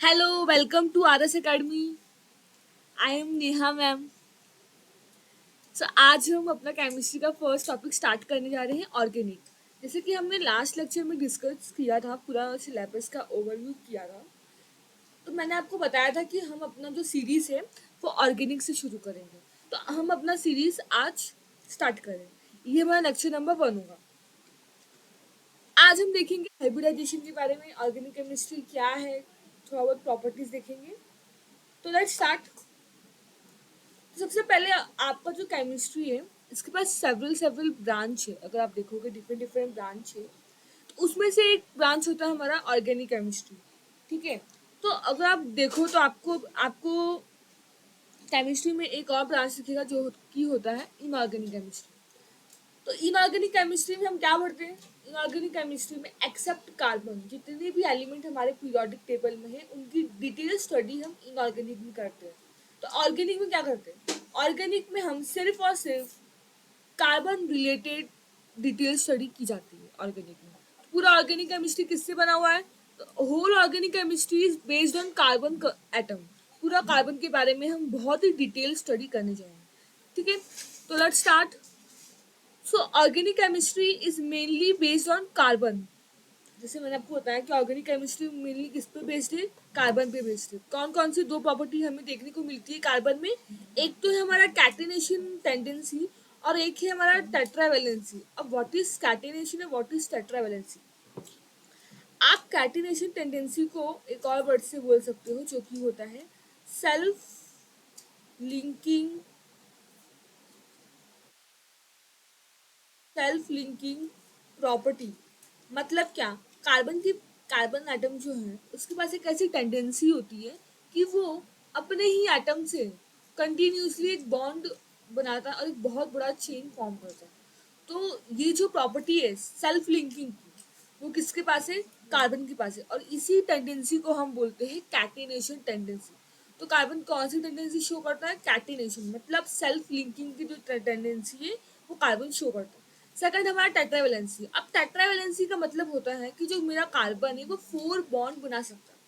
Hello, welcome to RS Academy. I am Neha ma'am. आज हम अपना केमिस्ट्री का फर्स्ट टॉपिक स्टार्ट करने जा रहे हैं ऑर्गेनिक. जैसे कि हमने लास्ट लेक्चर में डिस्कस किया था, पूरा सिलेबस का ओवरव्यू किया था. तो मैंने आपको बताया था कि हम अपना जो सीरीज़ है वो ऑर्गेनिक से शुरू करेंगे. तो हम अपना सीरीज़ आज स्टार्ट करें. ये हमारा लेक्चर नंबर 1 होगा. आज हम देखेंगे हाइब्रिडाइजेशन के बारे में, ऑर्गेनिक केमिस्ट्री क्या है, थोड़ा बहुत प्रॉपर्टीज देखेंगे. तो लेट्स स्टार्ट. सबसे पहले आपका जो केमिस्ट्री है इसके पास सेवरल सेवरल ब्रांच है. अगर आप देखोगे डिफरेंट डिफरेंट ब्रांच है, तो उसमें से एक ब्रांच होता है हमारा ऑर्गेनिक केमिस्ट्री. ठीक है. तो अगर आप देखो तो आपको आपको केमिस्ट्री में एक और ब्रांच दिखेगा जो की होता है इनऑर्गेनिक केमिस्ट्री. तो इनऑर्गेनिक केमिस्ट्री में हम क्या पढ़ते हैं? इनऑर्गेनिक केमिस्ट्री में एक्सेप्ट कार्बन जितने भी एलिमेंट हमारे पीरियोडिक टेबल में है उनकी डिटेल स्टडी हम इनऑर्गेनिक में करते हैं. तो ऑर्गेनिक में क्या करते हैं? ऑर्गेनिक में हम सिर्फ और सिर्फ कार्बन रिलेटेड डिटेल स्टडी की जाती है ऑर्गेनिक में. पूरा ऑर्गेनिक केमिस्ट्री किससे बना हुआ है? तो whole organic chemistry is based on carbon atom. पूरा कार्बन के बारे में हम बहुत ही डिटेल स्टडी करने जाएंगे. ठीक है. तो let's start. So organic chemistry is mainly based on carbon. जैसे मैंने आपको बताया कि ऑर्गेनिक केमिस्ट्री मेनली किस पे बेस्ड है? कार्बन पे बेस्ड है. कौन कौन सी दो प्रॉपर्टी हमें देखने को मिलती है कार्बन में? एक तो है हमारा कैटिनेशन टेंडेंसी और एक है हमारा टेट्रावैलेंसी. अब व्हाट इज कैटिनेशन और व्हाट इज टेट्रावैलेंसी? आप कैटिनेशन टेंडेंसी को एक और वर्ड से बोल सकते हो जो कि होता है self linking. Self linking property मतलब क्या? कार्बन एटम जो है उसके पास एक ऐसी टेंडेंसी होती है कि वो अपने ही एटम से कंटिन्यूसली एक बॉन्ड बनाता है और एक बहुत बड़ा चेन फॉर्म करता है. तो ये जो प्रॉपर्टी है सेल्फ लिंकिंग की, वो किसके पास है? कार्बन के पास है. और इसी टेंडेंसी को हम बोलते हैं कैटिनेशन टेंडेंसी. तो कार्बन कौन सी टेंडेंसी शो करता है? कैटिनेशन. मतलब सेल्फ लिंकिंग की जो टेंडेंसी है वो कार्बन शो करता है. सेकंड हमारा टेट्रावैलेंसी. अब टेट्रावैलेंसी का मतलब होता है कि जो मेरा कार्बन है वो 4 बॉन्ड बना सकता है.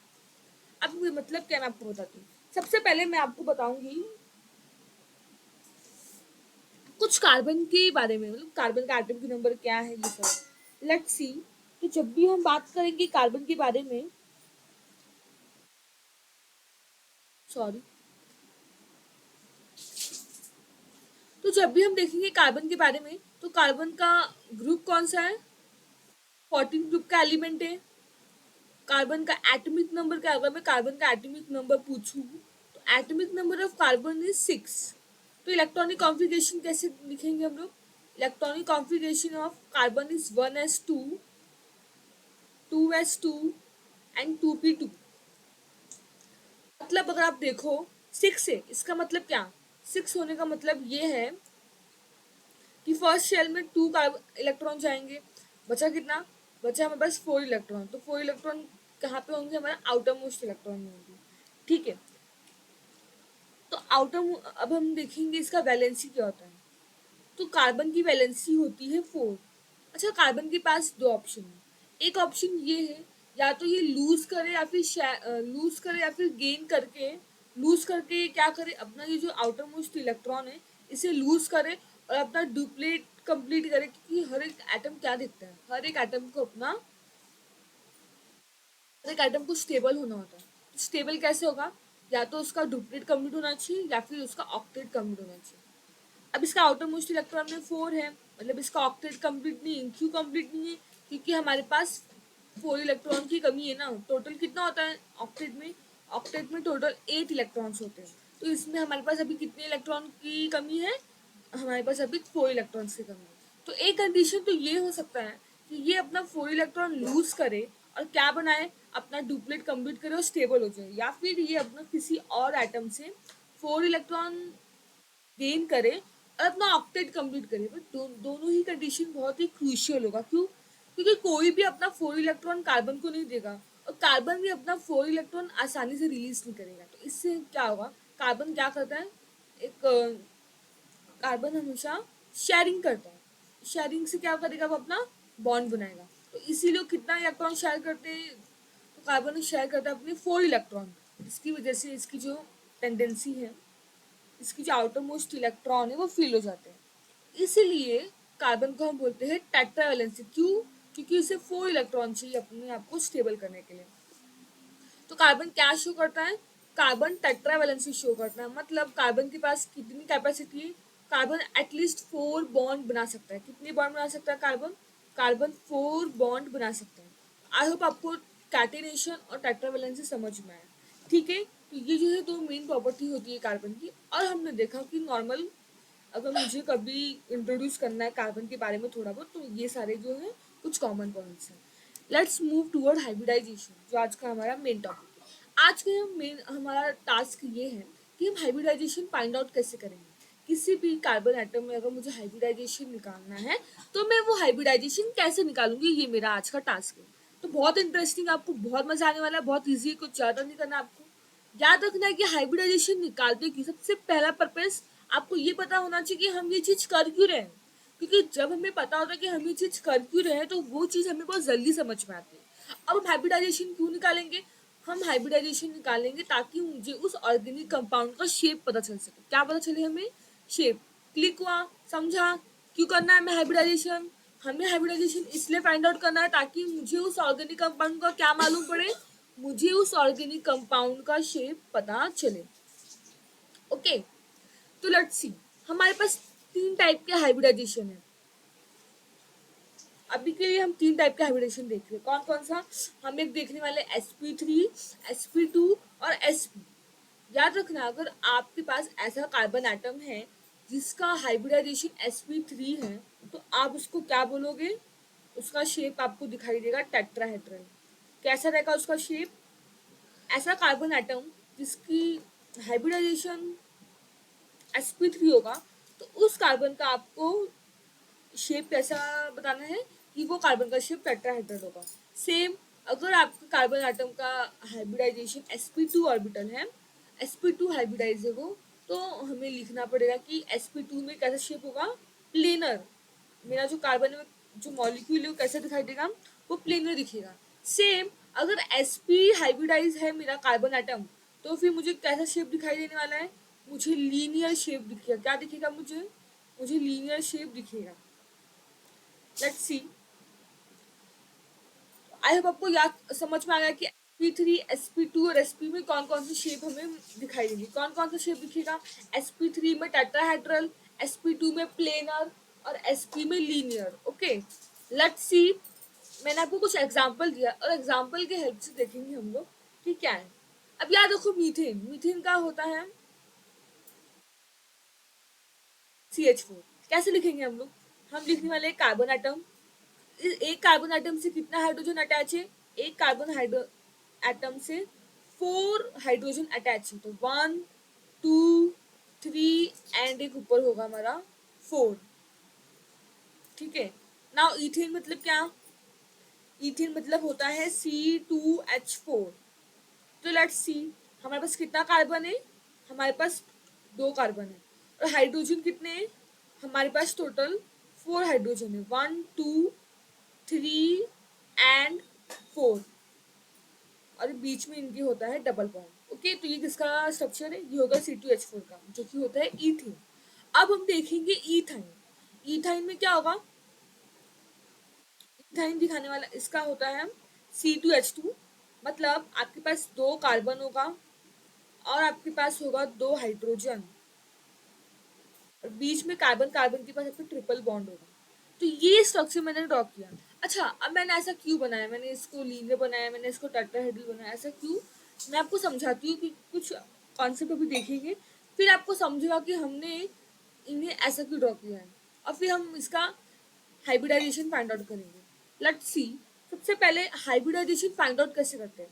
अब ये मतलब क्या, मैं आपको बताती हूँ. सबसे पहले मैं आपको बताऊंगी कुछ कार्बन के बारे में, मतलब कार्बन का एटम की नंबर क्या है ये सब. Let's see. तो जब भी हम बात करेंगे कार्बन के बारे में, सॉरी, तो जब भी हम देखेंगे कार्बन के बारे में तो कार्बन का ग्रुप कौन सा है? 14 ग्रुप का एलिमेंट है. कार्बन का एटॉमिक नंबर क्या होगा? मैं कार्बन का एटॉमिक नंबर पूछूं तो atomic number of carbon is 6. तो इलेक्ट्रॉनिक कॉन्फ़िगरेशन कैसे लिखेंगे हम लोग? Electronic configuration of carbon is 1s2, 2s2 and 2p2. मतलब अगर आप देखो 6 है, इसका मतलब क्या? 6 होने का मतलब ये है कि फर्स्ट शेल में 2 कार्बन इलेक्ट्रॉन जाएंगे. बचा कितना? बचा हमारे पास 4 इलेक्ट्रॉन. तो 4 इलेक्ट्रॉन कहाँ पे होंगे? हमारे आउटर मोस्ट इलेक्ट्रॉन में होंगे. ठीक है. तो आउटर अब हम देखेंगे इसका वैलेंसी क्या होता है. तो कार्बन की वैलेंसी होती है 4. अच्छा, कार्बन के पास दो ऑप्शन है. एक ऑप्शन ये है, या तो ये लूज करे या फिर लूज करे या फिर गेन करके. लूज करके क्या करे? अपना ये जो आउटर मोस्ट इलेक्ट्रॉन है इसे लूज करे और अपना डुप्लीट कंप्लीट करे. क्योंकि हर एक एटम क्या दिखता है? हर एक एटम को अपना हर एक एटम को स्टेबल होना होता है. स्टेबल कैसे होगा? या तो उसका डुप्लीट कंप्लीट होना चाहिए या फिर उसका ऑक्टेट कंप्लीट होना चाहिए. अब इसका आउटर मोस्ट इलेक्ट्रॉन में 4 है, मतलब इसका ऑक्टेट कंप्लीट नहीं है. क्यों कंप्लीट नहीं है? क्योंकि हमारे पास 4 इलेक्ट्रॉन की कमी है ना. टोटल कितना होता है ऑक्टेट में? ऑक्टेट में टोटल 8 इलेक्ट्रॉन्स होते हैं. तो इसमें हमारे पास अभी कितने इलेक्ट्रॉन की कमी है? हमारे पास अभी 4 इलेक्ट्रॉन्स की कमी है. तो एक कंडीशन तो ये हो सकता है कि ये अपना 4 इलेक्ट्रॉन लूज करे और क्या बनाए? अपना डुप्लेट कंप्लीट करे और स्टेबल हो जाए. या फिर ये अपना किसी और एटम से 4 इलेक्ट्रॉन गेन करे और अपना ऑक्टेट कंप्लीट करे. बट दोनों ही कंडीशन बहुत ही क्रूशियल होगा. क्यों? क्योंकि कोई भी अपना 4 इलेक्ट्रॉन कार्बन को नहीं देगा और कार्बन भी अपना 4 इलेक्ट्रॉन आसानी से रिलीज नहीं करेगा. तो इससे क्या होगा? कार्बन क्या करता है? एक कार्बन हमेशा शेयरिंग करता है. शेयरिंग से क्या करेगा? वो अपना बॉन्ड बनाएगा. तो इसी लोग कितना इलेक्ट्रॉन शेयर करते हैं? तो कार्बन शेयर करता है अपने 4 इलेक्ट्रॉन, जिसकी वजह से इसकी जो टेंडेंसी है, इसकी जो आउटर मोस्ट इलेक्ट्रॉन है वो फील हो जाते हैं। इसीलिए कार्बन को हम बोलते हैं टेट्रावैलेंसी। क्यों? क्योंकि इसे 4 इलेक्ट्रॉन चाहिए अपने आप को स्टेबल करने के लिए। तो कार्बन क्या शो करता है? कार्बन टेट्रावैलेंसी शो करता है। मतलब कार्बन के पास कितनी कैपेसिटी है? कार्बन एटलीस्ट 4 बॉन्ड बना सकता है। कितनी बॉन्ड बना सकता है कार्बन? कार्बन 4 बॉन्ड बना सकता है। आई होप आपको कैटेनेशन और टेट्रावैलेंसी समझ में आया। ठीक है, तो ये जो है दो मेन प्रॉपर्टी होती है कार्बन की। और हमने देखा कि नॉर्मल अगर मुझे कभी इंट्रोड्यूस करना है कार्बन के बारे में थोड़ा बहुत, तो ये सारे जो है कुछ कॉमन पॉइंट्स हैं। लेट्स मूव टूवर्ड हाइब्रिडाइजेशन, जो आज का हमारा मेन टॉपिक है। आज का मेन हमारा टास्क ये है कि हम हाइब्रिडाइजेशन फाइंड आउट कैसे करेंगे। किसी भी कार्बन एटम में अगर मुझे हाइब्रिडाइजेशन निकालना है तो मैं वो हाइब्रिडाइजेशन कैसे निकालूंगी, ये मेरा आज का टास्क है। तो बहुत इंटरेस्टिंग, आपको बहुत मजा आने वाला है, बहुत ईजी है, कुछ ज़्यादा नहीं करना आपको। याद रखना है कि हाइब्रिडाइजेशन निकालने की सबसे पहला पर्पस आपको ये पता होना चाहिए कि हम ये चीज़ कर क्यों रहे हैं। क्योंकि जब हमें पता होता है कि हम ये चीज़ कर क्यों रहे हैं तो वो चीज़ हमें बहुत जल्दी समझ में आती है। अब हम हाइब्रिडाइजेशन क्यों निकालेंगे? हम हाइब्रिडाइजेशन निकालेंगे ताकि मुझे उस ऑर्गेनिक कंपाउंड का शेप पता चल सके। क्या पता चले हमें? शेप। क्लिक हुआ? समझा? क्यों करना है हमें हाइब्रिडाइजेशन? हमें हाइब्रिडाइजेशन इसलिए फाइंड आउट करना है ताकि मुझे उस ऑर्गेनिक कंपाउंड का क्या मालूम पड़े, मुझे उस ऑर्गेनिक कंपाउंड का शेप पता चले। ओके, तो लेट्स सी, हमारे पास 3 टाइप के हाइब्रिडाइजेशन है। अभी के लिए हम 3 टाइप के हाइब्रिडेशन देख रहे हैं। कौन कौन सा? हम एक देखने वाले sp3, sp2 और sp। याद रखना, अगर आपके पास ऐसा कार्बन एटम है जिसका हाइब्रिडाइजेशन sp3 है तो आप उसको क्या बोलोगे? उसका शेप आपको दिखाई देगा टेट्राहेड्रल। कैसा रहेगा उसका शेप? ऐसा कार्बन एटम जिसकी हाइब्रिडाइजेशन sp3 होगा तो उस कार्बन का आपको शेप कैसा बताना है कि वो कार्बन का शेप टेट्राहेड्रल होगा। सेम, अगर आपके कार्बन एटम का हाइब्रिडाइजेशन sp2 ऑर्बिटल है, sp2 हाइब्रिडाइज है वो, तो हमें लिखना पड़ेगा कि sp2 में कैसा शेप होगा? प्लेनर। मेरा जो कार्बन है, जो मॉलिक्यूल है वो कैसे दिखाई देगा? वो प्लेनर दिखेगा। सेम, अगर sp हाइब्रिडाइज है मेरा कार्बन एटम, तो फिर मुझे कैसा शेप दिखाई देने वाला है? मुझे लीनियर शेप दिखेगा। क्या दिखेगा मुझे लीनियर शेप दिखेगा। लेट्स सी, आई होप आपको याद समझ में आ गया कि sp3, sp2 और sp में कौन कौन सी शेप हमें दिखाई देगी। कौन कौन सा शेप दिखेगा? sp3 में टेट्राहेड्रल, sp2 में प्लेनर और sp में लीनियर। ओके, लेट्स सी, मैंने आपको कुछ एग्जांपल दिया और एग्जांपल के हेल्प से देखेंगे हम लोग कि क्या है। अब याद रखो, मीथेन। मीथेन का होता है CH4। कैसे लिखेंगे हम लोग? हम लिखने वाले हैं कार्बन एटम। एक कार्बन एटम से कितना हाइड्रोजन अटैच है? एक कार्बन हाइड्रो एटम से 4 हाइड्रोजन अटैच है। तो 1, 2, 3 एंड एक ऊपर होगा हमारा 4। ठीक है। नाउ इथेन मतलब क्या? इथेन मतलब होता है C2H4। तो लेट्स सी, हमारे पास कितना कार्बन है? हमारे पास 2 कार्बन है। और हाइड्रोजन कितने हैं? हमारे पास टोटल 4 हाइड्रोजन है। 1, 2, 3 एंड 4। और बीच में इनके होता है डबल बॉन्ड। ओके, तो ये किसका स्ट्रक्चर है? ये होगा C2H4 का, जो कि होता है ईथेन। अब हम देखेंगे ईथाइन। ईथाइन में क्या होगा? ईथाइन दिखाने वाला इसका होता है C2H2। मतलब आपके पास 2 कार्बन होगा और आपके पास होगा 2 हाइड्रोजन, और बीच में कार्बन कार्बन के पास आपका ट्रिपल बॉन्ड होगा। तो ये स्ट्रक्चर मैंने ड्रॉ किया। अच्छा, अब मैंने ऐसा क्यों बनाया? मैंने इसको लीनियर बनाया, मैंने इसको टेट्राहेड्रल बनाया, ऐसा क्यों? मैं आपको समझाती हूँ कि कुछ कॉन्सेप्ट अभी देखेंगे, फिर आपको समझेगा कि हमने इन्हें ऐसा क्यों ड्रॉ किया है, और फिर हम इसका हाइब्रिडाइजेशन फाइंड आउट करेंगे। लेट्स सी, सबसे पहले हाइब्रिडाइजेशन फाइंड आउट कैसे करते हैं।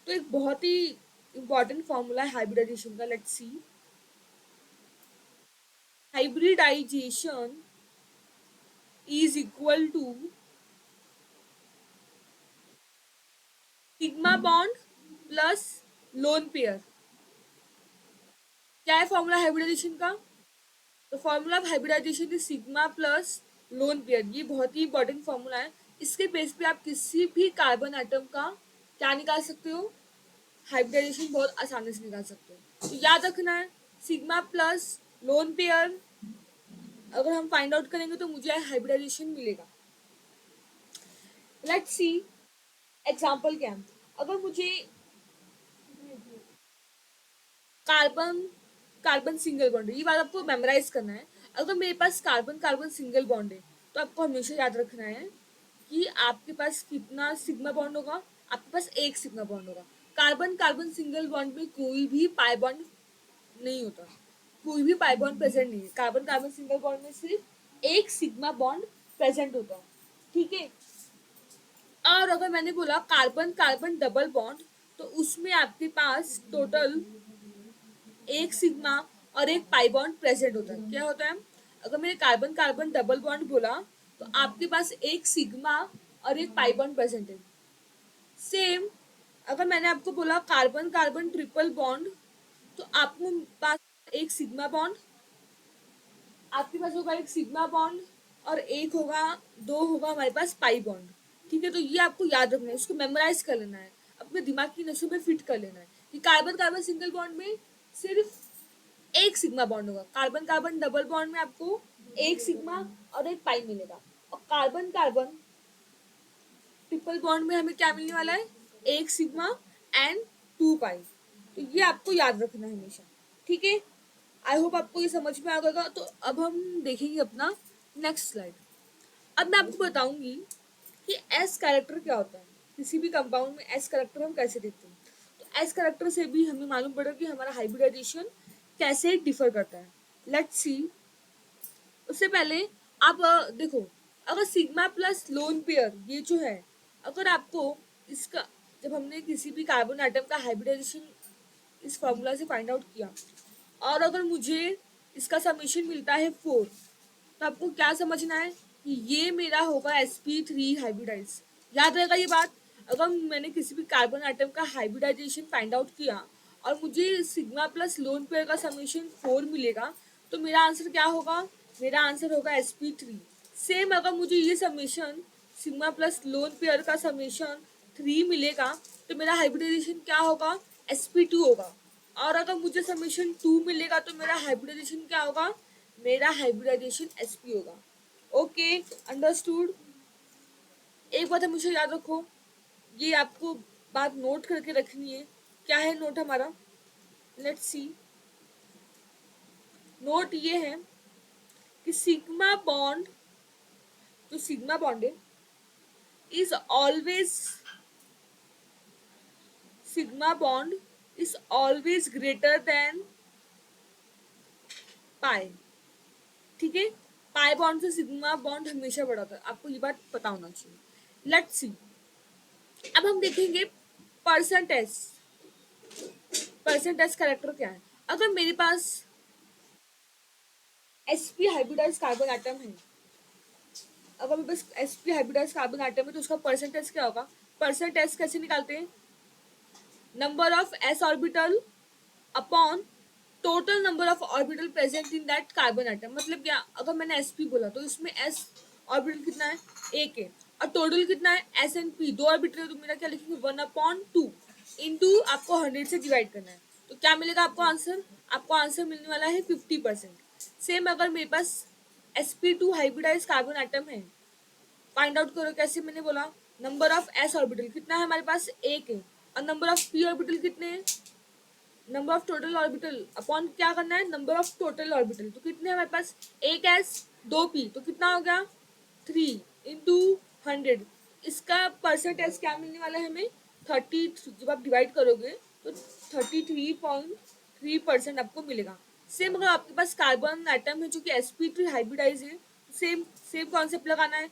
तो एक बहुत ही इंपॉर्टेंट फॉर्मूला है हाइब्रिडाइजेशन का। Let's see, hybridization is equal to sigma bond plus lone pair. क्या है फॉर्मूला हाइब्रिडाइजेशन का? तो formula of hybridization is sigma plus lone pair. ये बहुत ही इंपॉर्टेंट फॉर्मूला है। इसके बेस पे आप किसी भी कार्बन एटम का क्या निकाल सकते हो, हाइब्रिडाइजेशन बहुत आसानी से निकाल सकते हो। तो याद रखना है सिग्मा प्लस लोन पेयर अगर हम फाइंड आउट करेंगे तो मुझे हाइब्रिडाइजेशन मिलेगा। लेट्स सी एग्जांपल क्या है। अगर मुझे कार्बन कार्बन सिंगल बॉन्ड है, ये बात आपको मेमोराइज करना है। अगर मेरे पास कार्बन कार्बन सिंगल बॉन्ड है तो आपको हमेशा याद रखना है कि आपके पास कितना सिग्मा बॉन्ड होगा, आपके पास एक सिग्मा बॉन्ड होगा। कार्बन कार्बन सिंगल बॉन्ड में कोई भी पाई बॉन्ड नहीं होता, कोई भी पाई बॉन्ड प्रेजेंट नहीं है। कार्बन कार्बन सिंगल बॉन्ड में सिर्फ एक सिग्मा बॉन्ड प्रेजेंट होता है, ठीक है। और अगर मैंने बोला कार्बन कार्बन डबल बॉन्ड तो उसमें आपके पास टोटल एक सिग्मा और एक पाई बॉन्ड प्रेजेंट होता है। क्या होता है, अगर मैंने कार्बन कार्बन डबल बॉन्ड बोला तो आपके पास एक सिग्मा और एक पाई बॉन्ड प्रेजेंट है। सेम अगर मैंने आपको बोला कार्बन कार्बन ट्रिपल बॉन्ड तो आपके पास एक सिग्मा बॉन्ड, आपके पास होगा एक सिग्मा बॉन्ड और एक होगा, दो होगा हमारे पास पाई बॉन्ड, ठीक है। तो ये आपको याद रखना है, इसको मेमोराइज कर लेना है, अपने दिमाग की नसों में फिट कर लेना है कि कार्बन कार्बन सिंगल बॉन्ड में सिर्फ एक सिग्मा बॉन्ड होगा, कार्बन कार्बन डबल बॉन्ड में आपको एक सिग्मा और एक पाई मिलेगा, और कार्बन कार्बन ट्रिपल बॉन्ड में हमें क्या मिलने वाला है, एक सिग्मा एंड टू पाई। तो ये आपको याद रखना है हमेशा, ठीक है। आई होप आपको ये समझ में आ गया। तो अब हम देखेंगे अपना नेक्स्ट स्लाइड। अब मैं आपको बताऊंगी कि एस कैरेक्टर क्या होता है, किसी भी कंपाउंड में एस कैरेक्टर हम कैसे देखते हैं। तो एस कैरेक्टर से भी हमें मालूम पड़ेगा कि हमारा हाइब्रिडाइजेशन कैसे डिफर करता है। Let's see. उससे पहले आप देखो, अगर सिग्मा प्लस लोन पेयर ये जो है, अगर आपको इसका, जब हमने किसी भी कार्बन आइटम का हाइब्रिडाइजेशन इस फॉर्मूला से फाइंड आउट किया और अगर मुझे इसका समीशन मिलता है 4, तो आपको क्या समझना है कि ये मेरा होगा sp3 हाइब्रिडाइज। याद रहेगा ये बात। अगर मैंने किसी भी कार्बन आइटम का हाइब्रिडाइजेशन फाइंड आउट किया और मुझे सिग्मा प्लस लोन पेयर का समीशन 4 मिलेगा तो मेरा आंसर क्या होगा, मेरा आंसर होगा sp3। सेम अगर मुझे ये summation sigma plus lone pair का समीशन 3 मिलेगा तो मेरा हाइब्रिडाइजेशन क्या होगा, sp2 होगा। और अगर मुझे समीशन 2 मिलेगा तो मेरा हाइब्रिडाइजेशन क्या होगा, मेरा हाइब्रिडाइजेशन sp होगा। Okay, understood. एक बात हमेशा याद रखो, ये आपको बात नोट करके रखनी है। क्या है नोट हमारा, लेट्स सी। नोट ये है कि सिग्मा बॉन्ड, जो सिग्मा बॉन्ड है is always, sigma bond is always greater than pi, ठीक है। पाई बॉन्ड से सिग्मा बॉन्ड हमेशा बड़ा होता है, आपको ये बात पता होना चाहिए। Let's see. अब हम देखेंगे परसेंटेज। परसेंटेज कैरेक्टर क्या है। अगर मेरे पास sp हाइब्रिडाइज कार्बन आइटम है, अगर मेरे पास sp हाइब्रिडाइज कार्बन आइटम है तो उसका परसेंटेज क्या होगा। परसेंटेज कैसे निकालते हैं, number of s orbital upon total number of orbital present in that carbon atom. मतलब क्या, अगर मैंने sp बोला तो इसमें s ऑर्बिटल कितना है, एक है, और टोटल कितना है s एंड p, दो ऑर्बिटल है, तो मेरा क्या लिखेंगे 1/2 इंटू आपको 100 से डिवाइड करना है। तो क्या मिलेगा आपको आंसर, आपको आंसर मिलने वाला है 50%। सेम अगर मेरे पास sp2 हाइब्रिडाइज कार्बन आइटम है, फाइंड आउट करो कैसे, मैंने बोला नंबर ऑफ s ऑर्बिटल कितना है हमारे पास, एक है, और नंबर ऑफ p ऑर्बिटल कितने हैं, number of total orbital upon क्या करना है, नंबर ऑफ टोटल ऑर्बिटल। तो कितने हमारे पास, एक s दो p, तो कितना हो गया 3 इंटू 100। इसका परसेंटेज क्या मिलने वाला है हमें 33, जब आप डिवाइड करोगे तो 33.3% आपको मिलेगा। सेम अगर आपके पास कार्बन आइटम है जो कि sp3 हाइब्रिडाइज है, सेम सेम कॉन्सेप्ट लगाना है,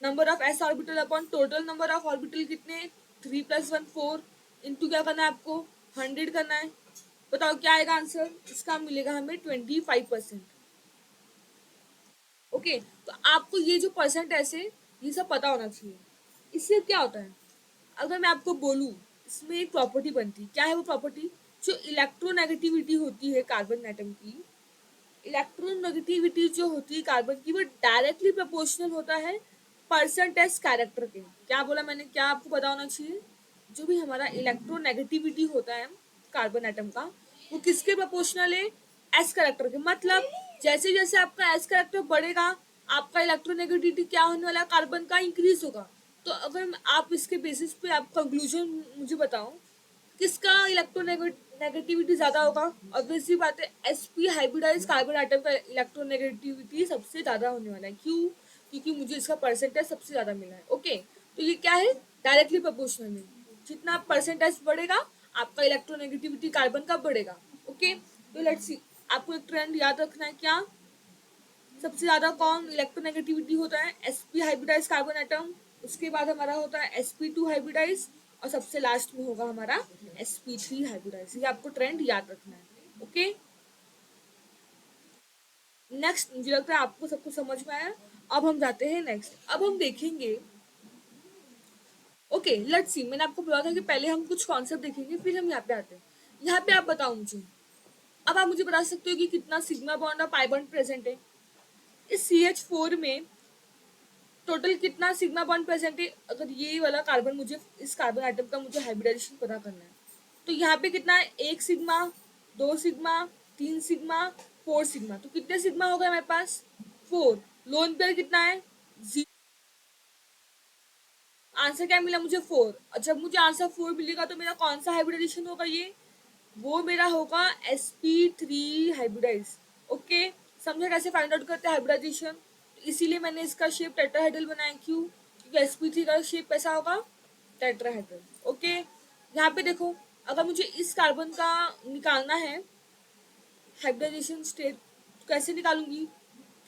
number of s orbital upon total number of orbital कितने, 3 + 1 4 इंटू क्या करना है आपको 100 करना है। बताओ क्या आएगा आंसर, इसका मिलेगा हमें 25%। ओके, तो आपको ये जो परसेंटेज है ये सब पता होना चाहिए। इससे क्या होता है, अगर मैं आपको बोलूँ इसमें एक प्रॉपर्टी बनती है, क्या है वो प्रॉपर्टी, जो इलेक्ट्रोनेगेटिविटी होती है कार्बन एटम की, इलेक्ट्रोनेगेटिविटी जो होती है कार्बन की, वो डायरेक्टली प्रोपोर्शनल होता है परसेंटेज कैरेक्टर के। क्या बोला मैंने, क्या आपको पता होना चाहिए, जो भी हमारा इलेक्ट्रोनेगेटिविटी होता है कार्बन एटम का, वो किसके प्रोपोर्शनल है? एस करेक्टर के। मतलब जैसे जैसे आपका एस करेक्टर बढ़ेगा, आपका इलेक्ट्रोनेगेटिविटी क्या होने वाला है? कार्बन का इंक्रीज होगा। तो अगर आप इसके बेसिस पे आप कंक्लूजन मुझे बताओ, किसका इलेक्ट्रोनेगेटिविटी ज्यादा होगा? ऑब्वियस सी बात है, एसपी हाइब्रिडाइज कार्बन एटम का इलेक्ट्रोनेगेटिविटी सबसे ज्यादा होने वाला है। क्यों? क्योंकि मुझे इसका परसेंटेज सबसे ज्यादा मिला है। ओके, तो ये क्या है? डायरेक्टली प्रोपोर्शनल है। जितना परसेंटेज बढ़ेगा, आपका इलेक्ट्रोनेगेटिविटी कार्बन का बढ़ेगा। ओके, तो लेट्स सी, आपको एक ट्रेंड याद रखना है। क्या सबसे ज्यादा कौन इलेक्ट्रोनेगेटिविटी होता है? SP hybridize carbon atom. उसके बाद हमारा होता है sp2 हाइब्रिडाइज, और सबसे लास्ट में होगा हमारा sp3 हाइब्रिडाइज। ये आपको ट्रेंड याद रखना है। ओके, नेक्स्ट, मुझे लगता है आपको सब कुछ समझ में आया। अब हम जाते हैं नेक्स्ट। अब हम देखेंगे, ओके लेट्स सी, मैंने आपको बोला था कि पहले हम कुछ कॉन्सेप्ट देखेंगे, फिर हम यहाँ पे आते हैं। यहाँ पे आप बताओ मुझे, अब आप मुझे बता सकते हो कि कितना सिग्मा बॉन्ड और पाई बॉन्ड प्रेजेंट है इस CH4 में? टोटल कितना सिग्मा बॉन्ड प्रेजेंट है? अगर ये वाला कार्बन, मुझे इस कार्बन आइटम का मुझे हाइब्रिडाइजेशन पता करना है, तो यहाँ पे कितना है? 1 सिग्मा, 2 सिग्मा, 3 सिग्मा, 4 सिग्मा। तो कितने सिग्मा हो गए हमारे पास? 4। लोन पेयर कितना है? 0। आंसर क्या मिला मुझे? 4। और जब मुझे आंसर 4 मिलेगा तो मेरा कौन सा हाइब्रिडाइजेशन होगा? ये वो मेरा होगा sp3 हाइब्रिडाइज। ओके, समझे कैसे फाइंड आउट करते हैं हाइब्रिडाइजेशन? इसीलिए मैंने इसका शेप टेट्राहेड्रल बनाया। क्यों? क्योंकि sp3 का शेप कैसा होगा? टेट्राहेड्रल। ओके, यहाँ पे देखो, अगर मुझे इस कार्बन का निकालना है हाइब्रिडाइजेशन स्टेट, तो कैसे निकालूंगी?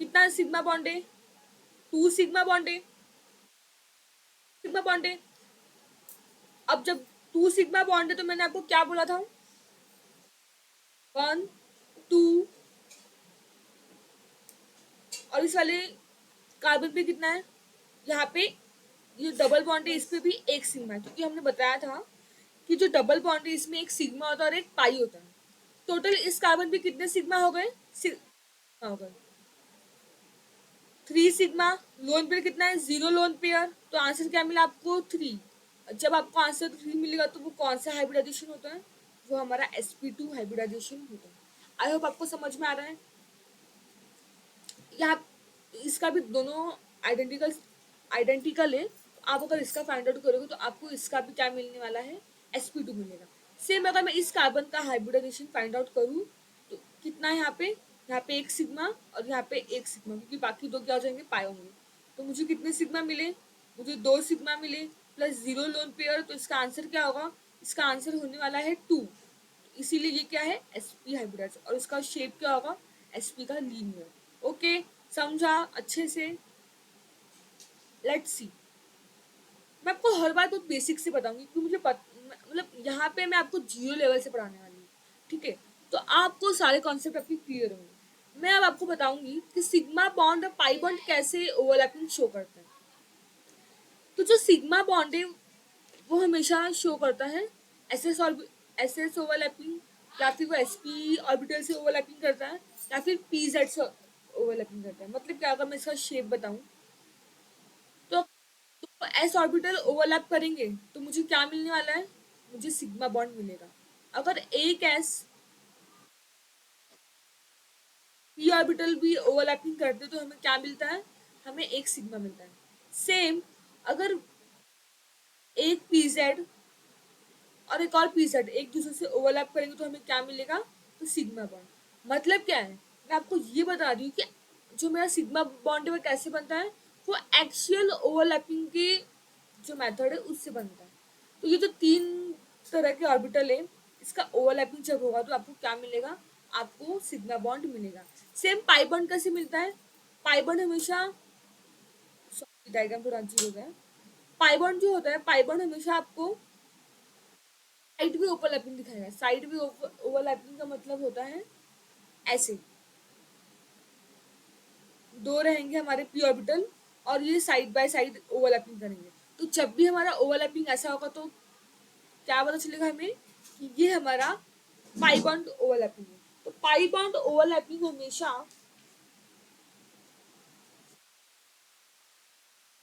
कितना सिग्मा बॉन्ड है? 2 सिग्मा बॉन्ड है। सिग्मा बॉन्ड है। अब जब 2 सिग्मा बॉन्ड है, तो मैंने आपको क्या बोला था? 1 2। और इस वाले कार्बन पे कितना है? यहाँ पे ये डबल बॉन्ड है, इस पे भी 1 सिग्मा है, क्योंकि हमने बताया था कि जो डबल बॉन्ड है इसमें 1 सिग्मा होता है और एक पाई होता है। टोटल इस कार्बन पे कितने सिग्मा हो गए? सिग्मा हो गए 3 सिग्मा। लोन पेयर कितना है? 0 लोन पेयर। तो आंसर क्या मिला आपको? 3। जब आपको आंसर 3 मिलेगा तो वो कौन सा हाइब्रिडाइजेशन होता है? वो हमारा sp2 हाइब्रिडाइजेशन होता है। आई होप आपको समझ में आ रहा है। यहाँ इसका भी दोनों आइडेंटिकल आइडेंटिकल है। तो आप अगर इसका फाइंड आउट करोगे तो आपको इसका भी क्या मिलने वाला है? sp2 मिलेगा। सेम अगर मैं इस कार्बन का हाइब्रिडाइजेशन फाइंड आउट करूँ, तो कितना है यहाँ पे? यहाँ पे 1 सिग्मा और यहाँ पे 1 सिग्मा, क्योंकि बाकी दो क्या हो जाएंगे? पाए होंगे। तो मुझे कितने सिग्मा मिले? मुझे 2 सिग्मा मिले प्लस 0 लोन पेयर। तो इसका आंसर क्या होगा? इसका आंसर होने वाला है 2। इसीलिए ये क्या है? sp hybridize. और इसका शेप क्या होगा? sp का लीनियर। ओके, समझा अच्छे से? लेट्स सी, मैं आपको हर बार बहुत बेसिक से बताऊंगी, क्योंकि मतलब यहाँ पे मैं आपको 0 लेवल से पढ़ाने वाली हूँ। ठीक है, तो आपको सारे कॉन्सेप्ट आपके क्लियर होंगे। मैं अब आपको बताऊंगी कि सिग्मा बॉन्ड और पाई बॉन्ड कैसे ओवरलैपिंग शो करता है। तो जो सिग्मा बॉन्ड है वो हमेशा शो करता है एसएस और एसएस ओवरलैपिंग, या फिर वो एसपी ऑर्बिटल से ओवरलैपिंग करता है, या फिर पीजेड से ओवरलैपिंग करता है। मतलब क्या, अगर मैं इसका शेप बताऊं, तो एस ऑर्बिटल ओवरलैप करेंगे तो मुझे क्या मिलने वाला है? मुझे सिग्मा बॉन्ड मिलेगा। अगर एक एस पी ऑर्बिटल भी ओवरलैपिंग करते तो हमें क्या मिलता है? हमें 1 सिग्मा मिलता है। सेम, अगर एक पी जेड और एक और पी जेड एक दूसरे से ओवरलैप करेंगे तो हमें क्या मिलेगा? तो सिग्मा बॉन्ड। मतलब क्या है, मैं आपको ये बता रही हूँ कि जो मेरा सिग्मा बॉन्ड है वो कैसे बनता है। वो एक्सियल ओवरलैपिंग के जो मेथड है उससे बनता है। तो ये जो 3 तरह के ऑर्बिटल है, इसका ओवरलैपिंग जब होगा तो आपको क्या मिलेगा? आपको सिग्मा बॉन्ड मिलेगा। सेम पाई बॉन्ड कैसे मिलता है? पाई बॉन्ड हमेशा, सॉरी डायग्राम थोड़ा अजीब हो गया है। पाई बॉन्ड जो होता है, पाई बॉन्ड हमेशा आपको साइड भी ओवरलैपिंग दिखाएगा। साइड भी ओवरलैपिंग का मतलब होता है ऐसे दो रहेंगे हमारे पी ऑर्बिटल, और ये साइड बाय साइड ओवरलैपिंग करेंगे। तो जब भी हमारा ओवरलैपिंग ऐसा होगा तो क्या पता चलेगा हमें? कि ये हमारा पाई बॉन्ड ओवरलैपिंग है। तो पाई बॉन्ड ओवरलैपिंग हमेशा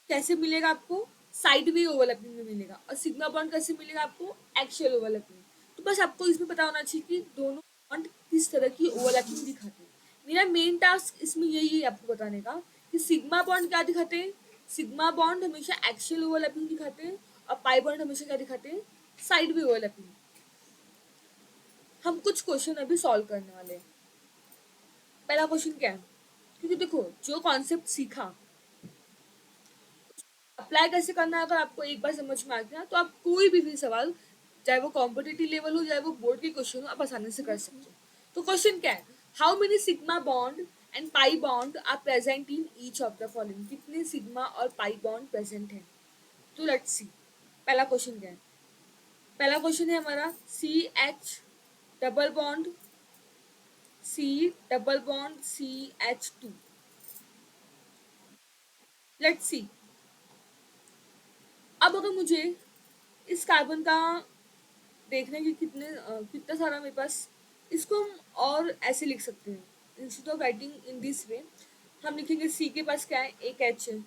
कैसे मिलेगा आपको? साइड वे ओवरलैपिंग में मिलेगा। और सिग्मा बॉन्ड कैसे मिलेगा आपको? Axial overlapping. तो बस आपको इसमें पता होना चाहिए कि दोनों बॉन्ड किस तरह की ओवरलैपिंग दिखाते हैं। मेरा मेन टास्क इसमें यही है आपको बताने का कि सिग्मा बॉन्ड क्या दिखाते हैं। सिग्मा बॉन्ड हमेशा एक्सियल ओवरलैपिंग दिखाते हैं और पाई बॉन्ड हमेशा क्या दिखाते हैं? Side way overlapping. हम कुछ क्वेश्चन अभी सॉल्व करने वाले हैं। पहला क्वेश्चन क्या है? क्योंकि देखो जो कॉन्सेप्ट सीखा अप्लाई कैसे करना है, अगर आपको एक बार समझ में आ गया तो आप कोई भी सवाल, चाहे वो कॉम्पिटिटिव लेवल हो चाहे वो बोर्ड के क्वेश्चन हो, आप आसानी से कर सकते हो। तो क्वेश्चन क्या है? How many sigma bond and pi bond are present in each of the following? कितने सिग्मा और पाई बॉन्ड प्रेजेंट हैं? तो लेट्स सी। पहला क्वेश्चन क्या है? पहला क्वेश्चन है हमारा CH double bond CH2। Let's see. अब अगर मुझे इस कार्बन का देखने की कितना सारा मेरे पास, इसको हम और ऐसे लिख सकते हैं। Instead of writing in this way हम लिखेंगे सी के पास क्या है? एक एच है,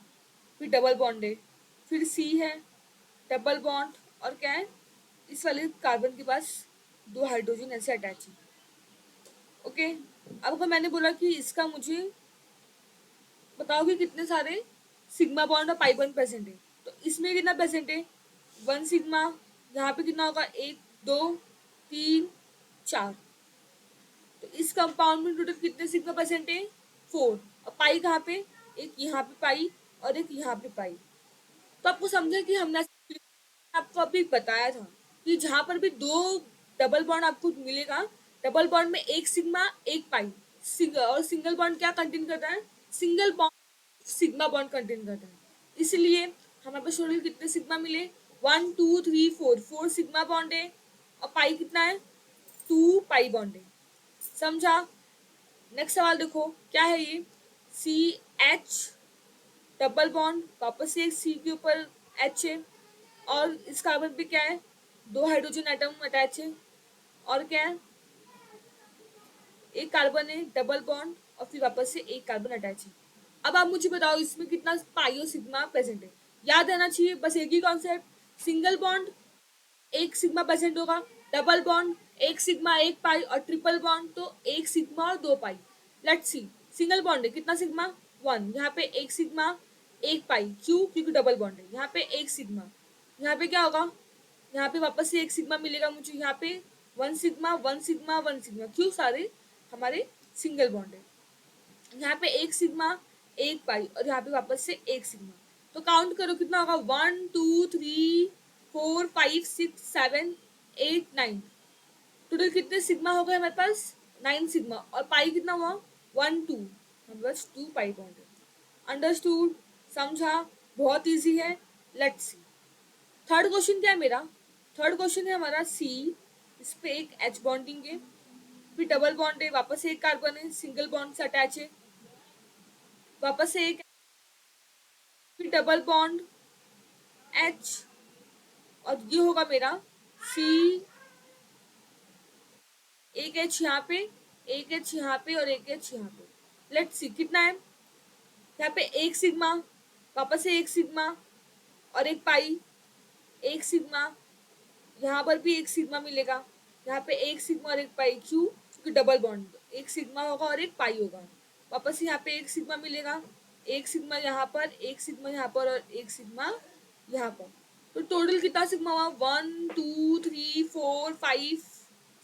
फिर डबल बॉन्ड है, फिर सी है, डबल बॉन्ड, और क्या है? इस वाले कार्बन के पास दो हाइड्रोजन ऐसे अटैच है। ओके। अब अगर मैंने बोला कि इसका मुझे बताओ कि कितने सारे सिग्मा बॉन्ड और पाई बॉन्ड प्रेजेंट है, तो इसमें कितना प्रेजेंट है? 1 सिग्मा। यहाँ पे कितना होगा? 1 2 3 4। तो इस कंपाउंड में टोटल कितने सिग्मा प्रेजेंट है? 4। और पाई कहाँ पे? एक यहाँ पे पाई और एक यहाँ पे पाई। तो आपको समझा कि हमने आपको अभी बताया था कि जहाँ पर भी दो डबल बॉन्ड आपको मिलेगा, डबल बॉन्ड में एक सिग्मा एक पाई, और सिंगल बॉन्ड क्या कंटेन करता है? Single bond sigma bond contain करता है। इसलिए हमारे पास टोटल कितने सिग्मा मिले? 1 2 3 4। 4 सिग्मा बॉन्ड है और पाई कितना है? 2 पाई बॉन्ड है। समझा? नेक्स्ट सवाल देखो क्या है ये। CH डबल बॉन्ड, वापस से एक सी के ऊपर एच है, और इस कार्बन पे क्या है? दो हाइड्रोजन एटम अटैच है, और क्या है? एक कार्बन है, डबल बॉन्ड, और फिर वापस से एक कार्बन अटैच है। अब आप मुझे बताओ इसमें कितना पाई और सिग्मा प्रेजेंट है। याद रहना चाहिए बस एक ही कॉन्सेप्ट, सिंगल बॉन्ड एक सिग्मा प्रेजेंट होगा, डबल बॉन्ड एक सिग्मा एक पाई, और ट्रिपल बॉन्ड तो एक सिग्मा और दो pi. Let's see. Single bond है कितना सिग्मा? 1। यहाँ पे एक सिग्मा एक पाई, क्यों? क्योंकि डबल बॉन्ड है। यहाँ पे एक सिग्मा, यहाँ पे क्या होगा? यहाँ पे वापस से एक सिग्मा मिलेगा मुझे। यहाँ पे 1 सिग्मा 1 सिग्मा 1 सिग्मा, क्यों? सारे हमारे सिंगल बॉन्ड है। यहाँ पे एक सिग्मा एक पाई, और यहाँ पे वापस से एक सिग्मा। तो काउंट करो कितना होगा? 1 2 3 4 5 6 7 8 9। टोटल कितने सिग्मा हो गए हमारे पास? 9 सिग्मा। और पाई कितना हुआ? 1 2। हमारे पास 2 पाई बॉन्ड है। अंडरस्टूड? समझा? बहुत ईजी है। Let's see. थर्ड क्वेश्चन क्या है मेरा? थर्ड क्वेश्चन है हमारा सी। इस पे एक एच बॉन्डिंग है, फिर डबल बॉन्ड है, वापस से एक कार्बन है, सिंगल बॉन्ड से अटैच है, वापस से एक, फिर डबल बॉन्ड एच, और ये होगा मेरा सी। एक एच यहाँ पे, एक एच यहाँ पे, और एक एच यहाँ पे। लेट्स सी कितना है। यहाँ पे एक सिग्मा, वापस से एक सिग्मा और एक पाई, एक सिग्मा, यहाँ पर भी एक सिग्मा मिलेगा, यहाँ पे एक सिग्मा और एक पाई, क्यों? क्योंकि डबल बॉन्ड, एक सिग्मा होगा और एक पाई होगा। वापस से यहाँ पे एक सिग्मा मिलेगा, एक सिग्मा यहाँ पर, एक सिग्मा यहाँ पर, और एक सिग्मा यहाँ पर। तो टोटल कितना सिग्मा हुआ? 1 2 3 4 5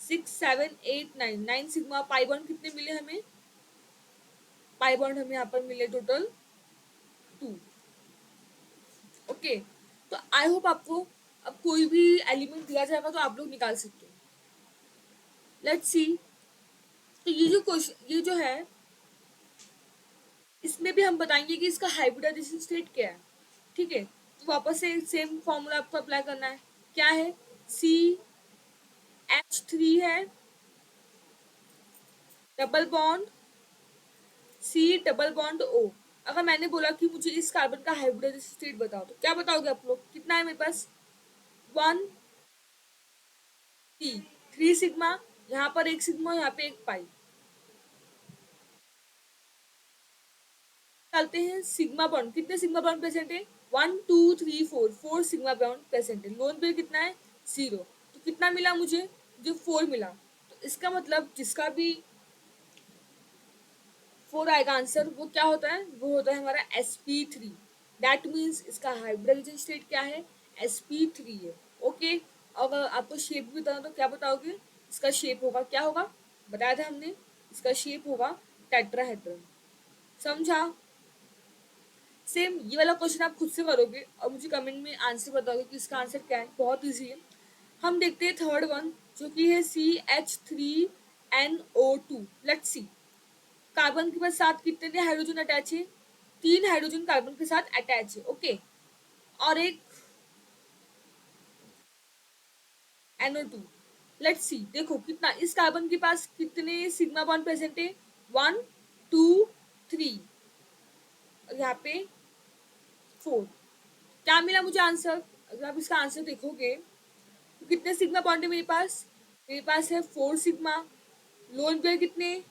6 7 8 9। 9 सिग्मा। पाई बॉन्ड कितने मिले हमें? पाई बॉन्ड हमें यहाँ पर मिले टोटल 2। ओके। तो आई होप आपको अब कोई भी एलिमेंट दिया जाएगा तो आप लोग निकाल सकते हो। Let's see. तो ये जो क्वेश्चन, ये जो है, इसमें भी हम बताएंगे कि इसका हाइब्रिडाइजेशन स्टेट क्या है। ठीक है। तो वापस से सेम फॉर्मूला आपको अप्लाई करना है। क्या है? CH3 है, double bond C double bond O। अगर मैंने बोला कि मुझे इस कार्बन का हाइब्रिडाइजेशन स्टेट बताओ, तो क्या बताओगे आप लोग? कितना है मेरे पास? 1 3 सिग्मा, यहाँ पर एक सिग्मा, यहाँ पे एक पाई। डालते हैं सिग्मा बॉन्ड, कितने सिग्मा बॉन्ड प्रेजेंट है? 1 2 3 4 4 सिग्मा बॉन्ड प्रेजेंट है। लोन पेयर कितना है 0। तो कितना मिला मुझे 4 मिला। तो इसका मतलब जिसका भी 4 आएगा आंसर वो क्या होता है, वो होता है हमारा sp3। दैट मीन्स इसका हाइब्रिडाइजेशन स्टेट क्या है sp3 है। ओके, अगर आपको शेप भी बताना तो क्या बताओगे, इसका शेप होगा क्या होगा, बताया था हमने, इसका शेप होगा टेट्राहेड्रन। समझा। सेम ये वाला क्वेश्चन आप खुद से करोगे और मुझे कमेंट में आंसर बताओगे कि इसका आंसर क्या है। बहुत इजी है। हम देखते हैं थर्ड वन जो कि है CH3NO2। लेट्स सी, कार्बन के पास साथ कितने हाइड्रोजन अटैच है, 3 हाइड्रोजन कार्बन के साथ अटैच है। ओके, और एक NO2। लेट्स सी, देखो कितना इस कार्बन के पास कितने सिग्मा बॉन्ड प्रेजेंट है, 1 2 3, और यहाँ पे 4। क्या मिला मुझे आंसर, अगर आप इसका आंसर देखोगे तो कितने सिग्मा बॉन्ड है मेरे पास है 4 सिग्मा। लोन पेयर कितने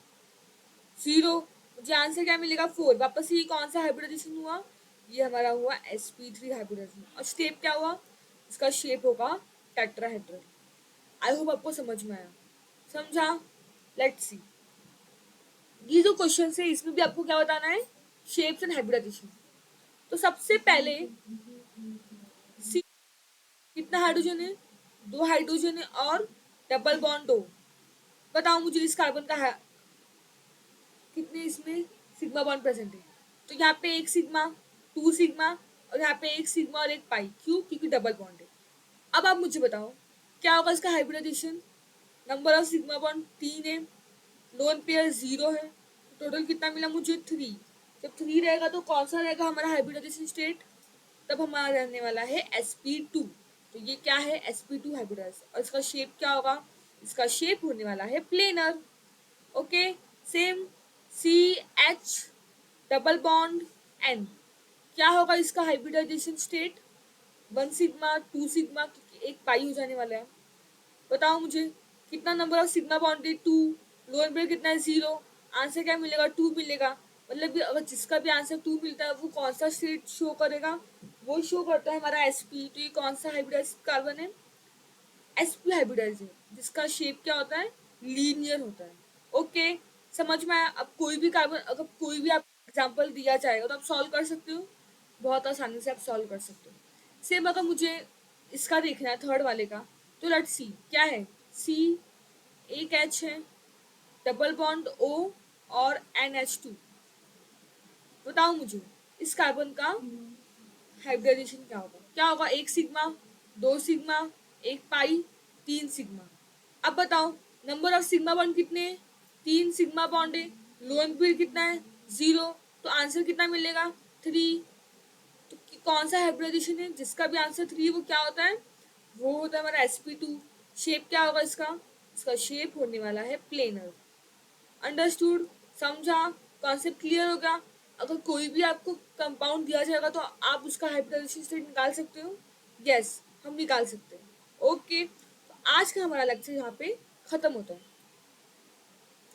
0। मुझे आंसर क्या मिलेगा 4। वापस ये कौन सा हाइब्रिडाइजेशन हुआ, ये हमारा हुआ sp3 हाइब्रिडाइजेशन। और स्टेप क्या हुआ, इसका शेप होगा टेट्राहेड्रल। आई होप आपको समझ में आया। समझा। लेट्स सी, ये जो क्वेश्चन है इसमें भी आपको क्या बताना है, शेप्स एंड हाइब्रिडाइजेशन। तो सबसे पहले सी कितना हाइड्रोजन है, 2 हाइड्रोजन है और डबल बॉन्ड 2। बताओ मुझे इस कार्बन का कितने इसमें सिग्मा बॉन्ड प्रेजेंट है। तो यहाँ पे एक सिग्मा, 2 सिग्मा, और यहाँ पे एक सिग्मा और एक पाई। क्यों, क्योंकि डबल बॉन्ड है। अब आप मुझे बताओ क्या होगा इसका hybridization. Number of sigma bond 3 है, लोन पेयर 0 है, टोटल कितना मिला मुझे 3। जब 3 रहेगा तो कौन सा रहेगा हमारा हाइब्रिडाइजेशन स्टेट, तब हमारा रहने वाला है sp2। तो ये क्या है sp2 हाइब्रिडाइज। और इसका शेप क्या होगा, इसका शेप होने वाला है planar. Okay, same CH double bond N, क्या होगा इसका हाइब्रिडाइजेशन स्टेट, 1 सिग्मा 2 सिग्मा, क्योंकि एक पाई हो जाने वाला है। बताओ मुझे कितना नंबर ऑफ सिग्मा बॉन्ड है 2, लोन पेयर कितना है 0। आंसर क्या मिलेगा 2 मिलेगा। मतलब कि अगर जिसका भी आंसर 2 मिलता है वो कौन सा स्टेट शो करेगा, वो शो करता है हमारा sp। तो ये कौन सा हाइब्रिडाइज कार्बन है, sp हाइब्रिडाइज है, जिसका शेप क्या होता है लीनियर होता है। ओके, समझ में आया। अब कोई भी कार्बन, अगर कोई भी आप एग्जांपल दिया जाएगा तो आप सॉल्व कर सकते हो, बहुत आसानी से आप सॉल्व कर सकते हो। सेम अगर मुझे इसका देखना है थर्ड वाले का, तो लेट्स सी क्या है, सी एक एच है, डबल बॉन्ड ओ और NH2। बताओ मुझे इस कार्बन का हाइब्रिडाइजेशन क्या होगा, 1 सिग्मा, 2 सिग्मा, एक पाई, 3 सिग्मा। अब बताओ नंबर ऑफ सिग्मा बॉन्ड कितने हैं, 3 सिग्मा बॉन्ड है, लोन पेयर कितना है 0। तो आंसर कितना मिलेगा 3। तो कौन सा हाइब्रिडाइजेशन है, जिसका भी आंसर 3 वो क्या होता है, वो होता है हमारा sp2। शेप क्या होगा इसका, इसका शेप होने वाला है प्लेनर। अंडरस्टूड, समझा, कॉन्सेप्ट क्लियर होगा। अगर कोई भी आपको कंपाउंड दिया जाएगा तो आप उसका हाइब्रिडाइजेशन स्टेट निकाल सकते हो। यस, हम निकाल सकते हैं। ओके, तो आज का हमारा लेक्चर यहाँ पे खत्म होता है।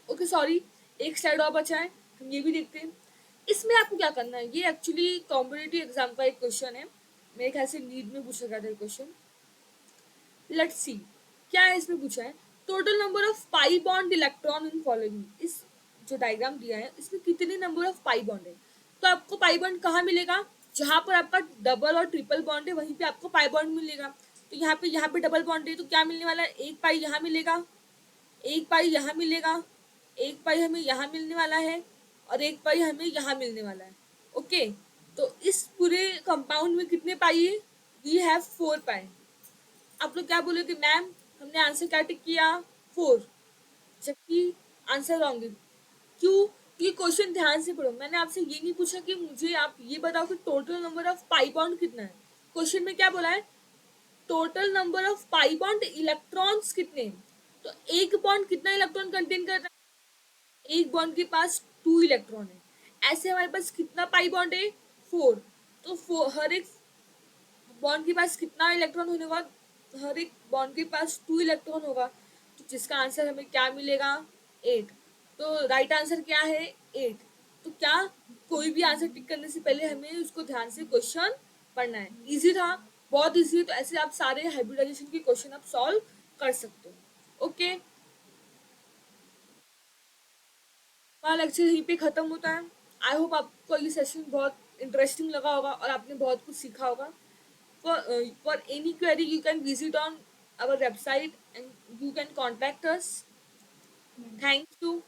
ओके सॉरी, एक स्लाइड और बचा है, हम ये भी देखते हैं। इसमें आपको क्या करना है, ये एक्चुअली कॉम्पिटिटिव एग्जाम का एक क्वेश्चन है, मेरे ख्याल से नीट में पूछा गया था क्वेश्चन। लेट्स सी क्या है इसमें पूछा है, total number of pi bond electron in following. इस जो डायग्राम दिया है इसमें कितने नंबर ऑफ पाई बॉन्ड है। तो आपको पाई बॉन्ड कहाँ मिलेगा, जहाँ पर आपका डबल और ट्रिपल बॉन्ड है वहीं पे आपको पाई बॉन्ड मिलेगा। तो यहाँ पे डबल बॉन्ड है तो क्या मिलने वाला है, एक पाई यहाँ मिलेगा, एक पाई यहाँ मिलेगा, एक पाई हमें यहाँ मिलने वाला है, और एक पाई हमें यहाँ मिलने वाला है। ओके, तो इस पूरे कंपाउंड में कितने पाई है, वी हैव 4 पाई। आप लोग क्या बोलोगे मैम, हमने आंसर क्या टिक किया 4, जबकि आंसर रॉन्ग है। क्यों, ये क्वेश्चन ध्यान से पढ़ो। मैंने आपसे ये नहीं पूछा कि मुझे आप ये बताओ कि total number of pi bond कितना है। क्वेश्चन में क्या बोला है, total number of pi bond electrons कितने हैं। तो एक बॉन्ड कितना इलेक्ट्रॉन कंटेन करता है, एक बॉन्ड के पास 2 इलेक्ट्रॉन है। ऐसे हमारे पास कितना पाई बॉन्ड है 4। तो हर एक बॉन्ड के पास कितना इलेक्ट्रॉन होने होगा, हर एक बॉन्ड के पास 2 इलेक्ट्रॉन होगा। तो जिसका आंसर हमें क्या मिलेगा 8। तो राइट आंसर क्या है 8। तो क्या कोई भी आंसर टिक करने से पहले हमें उसको ध्यान से क्वेश्चन पढ़ना है। इजी था, बहुत इजी है, तो ऐसे आप सारे हाइब्रिडाइजेशन के क्वेश्चन आप सॉल्व कर सकते हो। ओके, हमारा लेक्चर यहीं पे खत्म होता है। आई होप आपको ये सेशन बहुत इंटरेस्टिंग लगा होगा और आपने बहुत कुछ सीखा होगा। For any query you can visit on our website and you can contact us. Thank you.